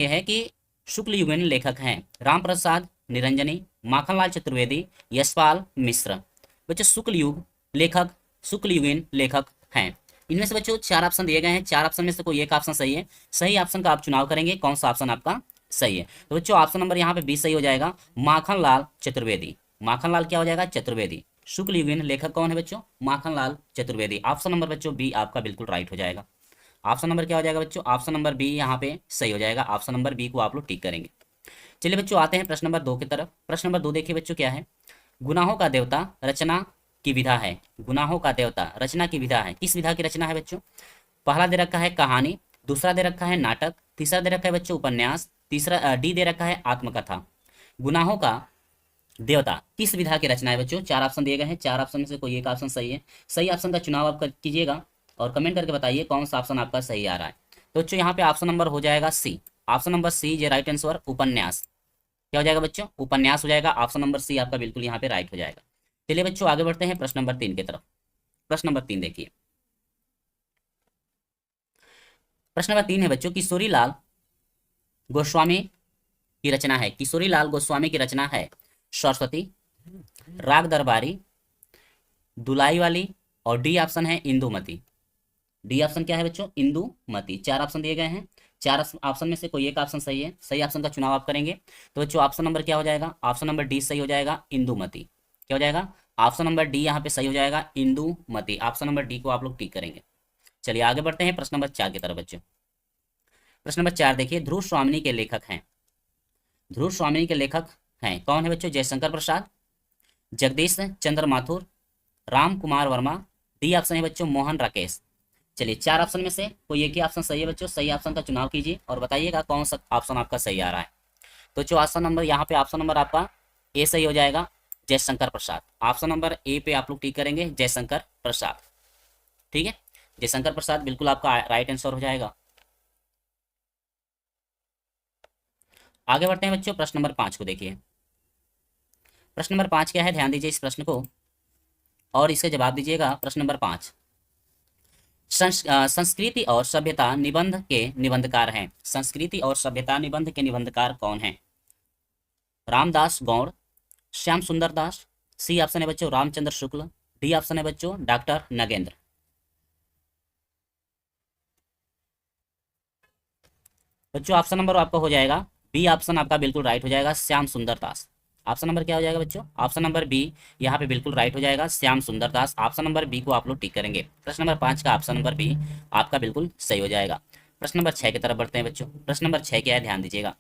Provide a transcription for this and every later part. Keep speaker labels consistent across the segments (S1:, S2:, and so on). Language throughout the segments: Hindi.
S1: ये है कि शुक्ल युगीन लेखक हैं राम प्रसाद निरंजनी, माखनलाल चतुर्वेदी, यशपाल मिश्र। बच्चों शुक्ल युग लेखक, शुक्ल युगीन लेखक हैं। इनमें से बच्चों 4 ऑप्शन दिए गए हैं, 4 ऑप्शन में से कोई एक ऑप्शन सही है। सही ऑप्शन का आप चुनाव करेंगे, कौन सा ऑप्शन आपका सही है। तो बच्चों ऑप्शन नंबर यहाँ पे 20 सही हो जाएगा, माखनलाल चतुर्वेदी। माखनलाल क्या हो जाएगा, चतुर्वेदी। शुक्ल युगीन लेखक कौन है बच्चों, माखनलाल चतुर्वेदी। ऑप्शन नंबर बच्चों बी आपका बिल्कुल राइट हो जाएगा। ऑप्शन नंबर क्या हो जाएगा बच्चों, ऑप्शन नंबर बी यहाँ पे सही हो जाएगा। ऑप्शन नंबर बी को आप लोग टिक करेंगे। चलिए बच्चों आते हैं प्रश्न नंबर 2 की तरफ। प्रश्न नंबर 2 देखिए बच्चों क्या है, गुनाहों का देवता रचना की विधा है। गुनाहों का देवता रचना की विधा है, किस विधा की रचना है बच्चों। पहला दे रखा है कहानी, दूसरा दे रखा है नाटक, तीसरा दे रखा है बच्चों उपन्यास, तीसरा डी दे रखा है आत्मकथा। गुनाहों का देवता किस विधा की रचना है बच्चों। 4 ऑप्शन दिए गए हैं, 4 ऑप्शन में से कोई एक ऑप्शन सही है। सही ऑप्शन का चुनाव आप कीजिएगा और कमेंट करके बताइए कौन सा ऑप्शन आपका सही आ रहा है। तो बच्चों यहाँ पे ऑप्शन नंबर हो जाएगा सी। ऑप्शन नंबर सी ये राइट आंसर, उपन्यास। क्या हो जाएगा बच्चों, उपन्यास हो जाएगा। ऑप्शन नंबर सी आपका बिल्कुल यहाँ पे राइट हो जाएगा। चलिए बच्चों आगे बढ़ते हैं प्रश्न नंबर 3 की तरफ। प्रश्न नंबर 3 देखिए, प्रश्न नंबर 3 है बच्चों, किशोरी लाल गोस्वामी की रचना है। किशोरी लाल गोस्वामी की रचना है सरस्वती, राग दरबारी, दुलाई वाली और डी ऑप्शन है इंदुमती। डी ऑप्शन क्या है बच्चों, इंदुमती। 4 ऑप्शन दिए गए हैं, 4 ऑप्शन में से कोई एक ऑप्शन सही है। सही ऑप्शन का चुनाव आप करेंगे। तो बच्चों ऑप्शन नंबर क्या हो जाएगा, ऑप्शन नंबर डी सही हो जाएगा, इंदुमती। क्या हो जाएगा, ऑप्शन नंबर डी यहाँ पे सही हो जाएगा, इंदुमती। ऑप्शन नंबर डी को आप लोग टिक करेंगे। चलिए आगे बढ़ते हैं प्रश्न नंबर 4 की तरफ बच्चों। प्रश्न नंबर 4 देखिए, ध्रुव स्वामिनी के लेखक हैं। ध्रुव स्वामिनी के लेखक हैं कौन है बच्चों, जयशंकर प्रसाद, जगदीश चंद्र माथुर, राम कुमार वर्मा, डी ऑप्शन है बच्चों मोहन राकेश। चलिए 4 ऑप्शन में से कोई एक ही ऑप्शन सही है बच्चों। सही ऑप्शन का चुनाव कीजिए और बताइएगा कौन सा ऑप्शन आपका सही आ रहा है। तो जो ऑप्शन नंबर यहाँ पे ऑप्शन नंबर आपका ए सही हो जाएगा, Jaishankar Prasad. Option number A पे आप लोग टिक करेंगे, जयशंकर प्रसाद। ठीक है, जयशंकर प्रसाद बिल्कुल आपका राइट आंसर हो जाएगा। आगे बढ़ते हैं बच्चों, प्रश्न नंबर 5 को देखिए। प्रश्न नंबर 5 क्या है, ध्यान दीजिए इस प्रश्न को और इसके जवाब दीजिएगा। प्रश्न नंबर 5, संस्कृति और सभ्यता निबंध के निबंधकार हैं। संस्कृति और सभ्यता निबंध के निबंधकार कौन हैं, रामदास गौड़, श्याम सुंदर दास, सी ऑप्शन है बच्चों रामचंद्र शुक्ल, डी ऑप्शन है बच्चों डॉक्टर नगेंद्र। बच्चों ऑप्शन नंबर आपका हो जाएगा बी ऑप्शन आपका बिल्कुल राइट हो जाएगा, श्याम सुंदर दास। ऑप्शन नंबर क्या हो जाएगा बच्चों, ऑप्शन नंबर बी यहाँ पे बिल्कुल राइट हो जाएगा, श्याम सुंदर दास। ऑप्शन नंबर बी को आप लोग टिक करेंगे। प्रश्न नंबर 5 का ऑप्शन नंबर बी आपका बिल्कुल सही हो जाएगा। प्रश्न नंबर 6 की तरफ बढ़ते हैं बच्चों। प्रश्न नंबर 6 क्या है, ध्यान दीजिएगा।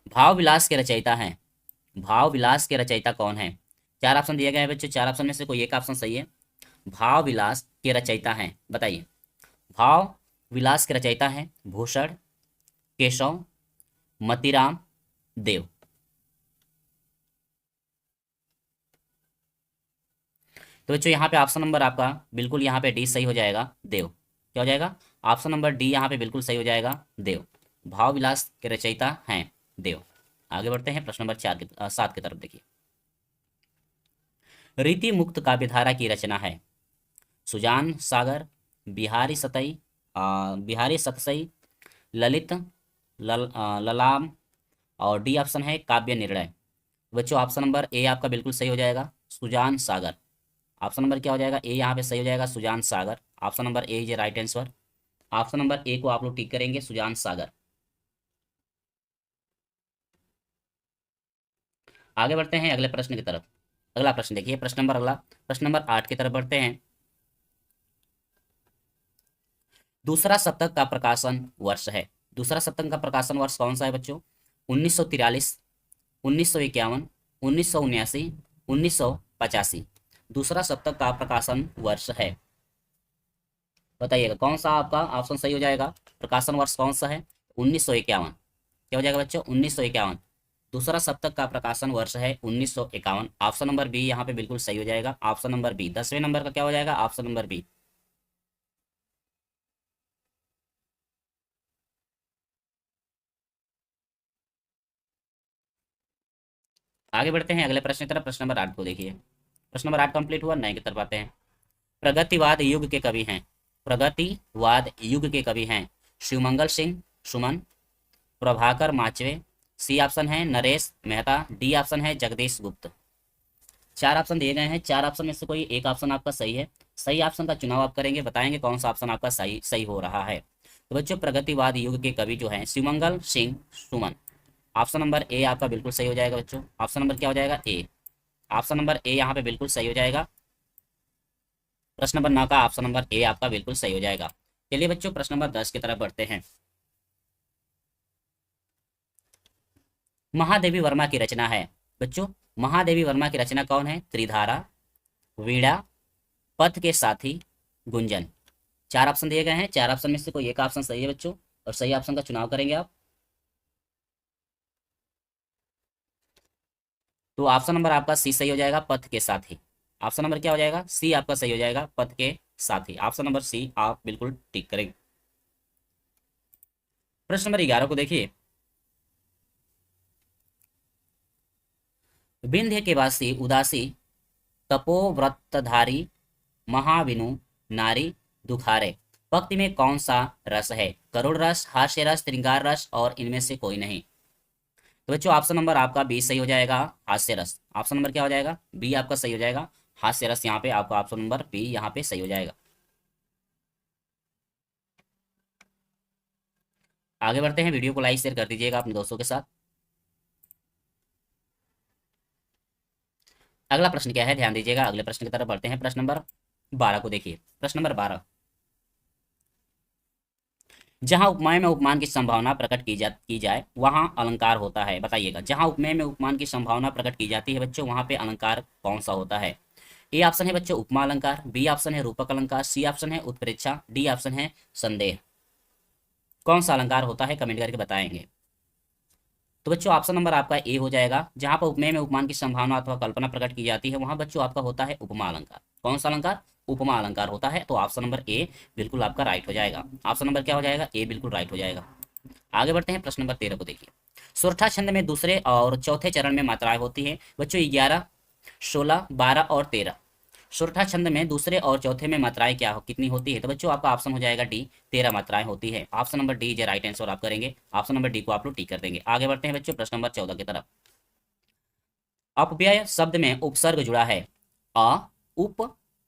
S1: भाव विलास के रचयिता हैं, भाव विलास के रचयिता कौन है। 4 ऑप्शन दिए गए हैं बच्चों, 4 ऑप्शन में से कोई एक ऑप्शन सही है। भाव विलास के रचयिता हैं, बताइए। भाव विलास के रचयिता हैं भूषण, केशव, मतीराम, देव। तो बच्चों यहाँ पे ऑप्शन नंबर आपका बिल्कुल यहाँ पे डी सही हो जाएगा, देव। क्या हो जाएगा, ऑप्शन नंबर डी यहाँ पे बिल्कुल सही हो जाएगा, देव। भाव विलास के रचयिता हैं देव। आगे बढ़ते हैं प्रश्न नंबर 7 की तरफ देखिए। रीति मुक्त काव्यधारा की रचना है सुजान सागर, बिहारी सतई, बिहारी सतसई, ललित ललाम और डी ऑप्शन है काव्य निर्णय। बच्चों ऑप्शन नंबर ए आपका बिल्कुल सही हो जाएगा, सुजान सागर। ऑप्शन नंबर क्या हो जाएगा, ए यहाँ पे सही हो जाएगा, सुजान सागर। ऑप्शन नंबर ए ये right answer. Option number A को आप लोग टिक करेंगे, सुजान सागर। आगे बढ़ते हैं अगले प्रश्न की तरफ। अगला प्रश्न देखिए, प्रश्न नंबर अगला प्रश्न नंबर 8 की तरफ बढ़ते हैं। दूसरा शतक का प्रकाशन वर्ष है। दूसरा शतक का प्रकाशन वर्ष कौन सा है बच्चों, 1943, 1951, 1979, 1985। दूसरा शतक का प्रकाशन वर्ष है, बताइएगा कौन सा आपका ऑप्शन सही हो जाएगा। प्रकाशन वर्ष कौन सा है, 1951। क्या हो जाएगा बच्चों, 1951। दूसरा सप्तक का प्रकाशन वर्ष है 1951। ऑप्शन नंबर बी यहाँ पे बिल्कुल सही हो जाएगा, ऑप्शन नंबर बी। 10वें नंबर का क्या हो जाएगा, ऑप्शन नंबर बी। आगे बढ़ते हैं अगले प्रश्न की तरफ। प्रश्न नंबर 8 को देखिए। प्रश्न नंबर 8 कंप्लीट हुआ, 9 की तरफ आते हैं। प्रगतिवाद युग के कवि हैं, प्रगतिवाद युग के कवि हैं शिवमंगल सिंह, सुमन, प्रभाकर माचवे, सी ऑप्शन है नरेश मेहता, डी ऑप्शन है जगदीश गुप्त। चार ऑप्शन दिए गए हैं, चार ऑप्शन में से कोई एक ऑप्शन आपका सही है। सही ऑप्शन का चुनाव आप करेंगे, बताएंगे कौन सा ऑप्शन आपका सही सही हो रहा है। तो बच्चों प्रगतिवाद युग के कवि जो हैं Shivmangal Singh Suman. Option number A आपका बिल्कुल सही हो जाएगा बच्चों। ऑप्शन नंबर क्या हो जाएगा ए। ऑप्शन नंबर ए यहाँ पे बिल्कुल सही हो जाएगा। प्रश्न नंबर 9 का ऑप्शन नंबर ए आपका बिल्कुल सही हो जाएगा। चलिए बच्चों प्रश्न नंबर 10 की तरफ बढ़ते हैं। महादेवी वर्मा की रचना है बच्चों, महादेवी वर्मा की रचना कौन है? त्रिधारा, वीणा, पथ के साथी, गुंजन। चार ऑप्शन दिए गए हैं, चार ऑप्शन में से कोई एक ऑप्शन सही है बच्चों, और सही ऑप्शन का चुनाव करेंगे आप। तो ऑप्शन नंबर आपका सी सही हो जाएगा, पथ के साथी। ऑप्शन नंबर क्या हो जाएगा? सी आपका सही हो जाएगा, पथ के साथी। ऑप्शन नंबर सी आप बिल्कुल टिक करेंगे। प्रश्न नंबर 11 को देखिए। विंध्य के वासी उदासी तपोव्रतधारी महाविनु नारी दुखारे। भक्ति में कौन सा रस है? करुण रस, हास्य रस, श्रृंगार रस और इनमें से कोई नहीं। तो बच्चों ऑप्शन नंबर आपका बी सही हो जाएगा, हास्य रस। ऑप्शन नंबर क्या हो जाएगा? बी आपका सही हो जाएगा, हास्य रस। यहाँ पे आपका ऑप्शन नंबर बी यहाँ पे सही हो जाएगा। आगे बढ़ते हैं, वीडियो को लाइक शेयर कर दीजिएगा अपने दोस्तों के साथ। अगला प्रश्न क्या है, ध्यान दीजिएगा। अगले प्रश्न की तरफ बढ़ते हैं। प्रश्न नंबर 12 को देखिए। प्रश्न नंबर 12, जहां उपमेय में उपमान की संभावना प्रकट की जाए वहां अलंकार होता है। बताइएगा, जहां उपमेय में उपमान की संभावना प्रकट की जाती है बच्चों, वहां पे अलंकार कौन सा होता है? ए ऑप्शन है बच्चों उपमा अलंकार, बी ऑप्शन है रूपक अलंकार, सी ऑप्शन है उत्प्रेक्षा, डी ऑप्शन है संदेह। कौन सा अलंकार होता है, कमेंट करके बताएंगे। तो बच्चों ऑप्शन नंबर आपका ए हो जाएगा, जहां पर उपमेय में उपमान की संभावना अथवा कल्पना प्रकट की जाती है वहां बच्चों आपका होता है उपमा अलंकार। कौन सा अलंकार? उपमा अलंकार होता है। तो ऑप्शन नंबर ए बिल्कुल आपका राइट हो जाएगा। ऑप्शन नंबर क्या हो जाएगा? ए बिल्कुल राइट हो जाएगा। आगे बढ़ते हैं, प्रश्न नंबर 13 को देखिए। सोरठा छंद में दूसरे और चौथे चरण में मात्राएं होती हैं बच्चों 11, 16, 12 और 13। सोरठा छंद में दूसरे और चौथे में मात्राएं क्या कितनी होती है? तो बच्चों आपका ऑप्शन हो जाएगा डी, 13 मात्राएं होती है। Option number D is right answer आप करेंगे। ऑप्शन नंबर डी को आप लोग टिक कर देंगे। आगे बढ़ते हैं बच्चों प्रश्न नंबर 14 की तरफ। अपव्यय शब्द में उपसर्ग जुड़ा है अ, उप,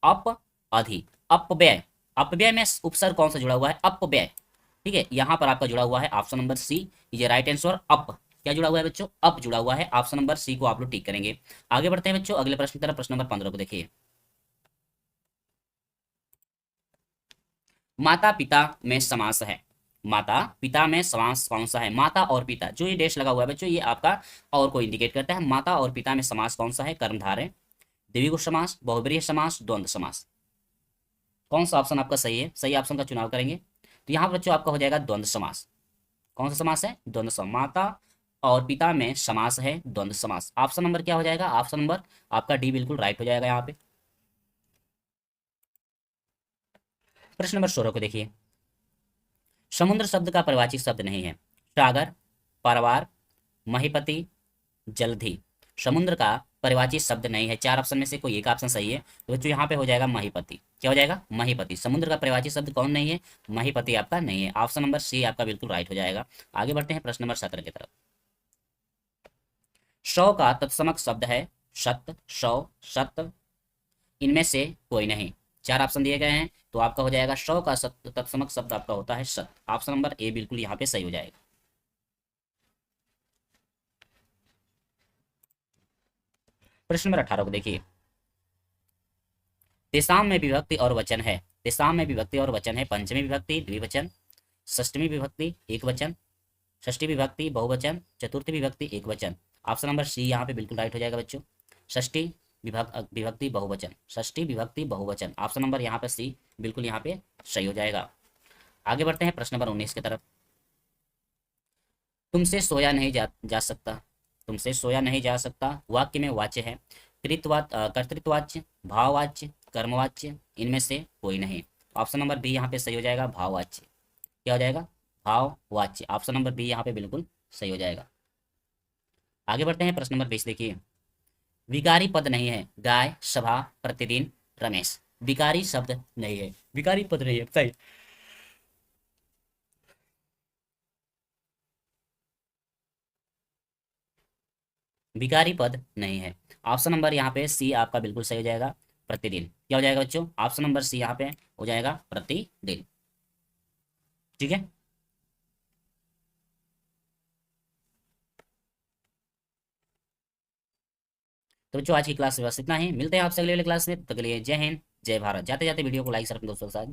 S1: अप, अधि। अपव्यय, अपव्यय में उपसर्ग कौन सा जुड़ा हुआ है? अपव्यय। ठीक है, यहाँ पर आपका जुड़ा हुआ है ऑप्शन नंबर सी, ये राइट आंसर। अप क्या जुड़ा हुआ है बच्चों? अप जुड़ा हुआ है। ऑप्शन नंबर सी को आप लोग टिक करेंगे। आगे बढ़ते हैं बच्चों अगले प्रश्न की तरफ। प्रश्न नंबर 15 को देखिए। माता पिता में समास है, माता पिता में समास कौन सा है? माता और पिता, जो ये डैश लगा हुआ है बच्चों ये आपका और को इंडिकेट करता है। माता और पिता में समास कौन सा है? कर्मधारय, द्विगु समास, बहुब्रीहि समास, द्वंद्व समास। कौन सा ऑप्शन आपका सही है? सही ऑप्शन का चुनाव करेंगे। तो यहाँ पर बच्चों आपका हो जाएगा द्वंद्व समास। कौन सा समास है? द्वंद्व समास। माता और पिता में समास है द्वंद्व समास। ऑप्शन नंबर क्या हो जाएगा? ऑप्शन नंबर आपका डी बिल्कुल राइट हो जाएगा यहाँ पे। प्रश्न नंबर 16 को देखिए। समुद्र शब्द का परिवाची शब्द नहीं है। सागर, परवार, महीपति, जलधि। समुद्र का परिवाची शब्द नहीं है। चार ऑप्शन में से कोई एक ऑप्शन सही है। तो बच्चों यहाँ पे हो जाएगा महीपति। क्या हो जाएगा? महीपति। समुद्र का परिवाची शब्द कौन नहीं है? महीपति आपका नहीं है। ऑप्शन नंबर सी आपका बिल्कुल राइट हो जाएगा। आगे बढ़ते हैं प्रश्न नंबर 17 की तरफ। सौ का तत्समक शब्द है सत, सौ, सत, इनमें से कोई नहीं। चार ऑप्शन दिए गए हैं, तो आपका हो जाएगा सौ का तत्समक शब्द आपका होता है सत। ऑप्शन नंबर ए बिल्कुल यहाँ पे सही हो जाएगा। प्रश्न नंबर 18 को देखिए। तेसाम में विभक्ति और वचन है। तेसाम में विभक्ति और वचन है पंचमी विभक्ति द्विवचन, षष्टमी विभक्ति एक वचन, षष्ठी विभक्ति बहुवचन, चतुर्थी विभक्ति एक वचन। ऑप्शन नंबर सी यहाँ पे बिल्कुल राइट हो जाएगा बच्चों। षष्ठी विभक्ति बहुवचन, षष्ठी विभक्ति बहुवचन। ऑप्शन नंबर यहाँ पे सी बिल्कुल यहाँ पे सही हो जाएगा। आगे बढ़ते हैं प्रश्न नंबर 19 की तरफ। तुमसे सोया नहीं जा सकता, तुमसे सोया नहीं जा सकता वाक्य में वाच्य है कर्तृत्ववाच्य, भाववाच्य, कर्मवाच्य, इनमें से कोई नहीं। ऑप्शन नंबर बी यहाँ पे सही हो जाएगा, भाववाच्य। क्या हो जाएगा? भाववाच्य। ऑप्शन नंबर बी यहाँ पे बिल्कुल सही हो जाएगा। आगे बढ़ते हैं प्रश्न नंबर 20 देखिए। विकारी पद नहीं है गाय, सभा, प्रतिदिन, रमेश। विकारी शब्द नहीं है, विकारी पद नहीं है, सही। भिखारी पद नहीं है। ऑप्शन नंबर यहाँ पे सी आपका बिल्कुल सही हो जाएगा, प्रतिदिन। क्या हो जाएगा बच्चों? ऑप्शन नंबर सी यहाँ पे हो जाएगा, प्रतिदिन। ठीक है। तो बच्चों आज की क्लास में बस इतना ही, मिलते हैं आपसे अगले वाली क्लास में। तब तक के लिए जय हिंद, जय भारत। जाते जाते वीडियो को लाइक सर अपने दोस्तों के साथ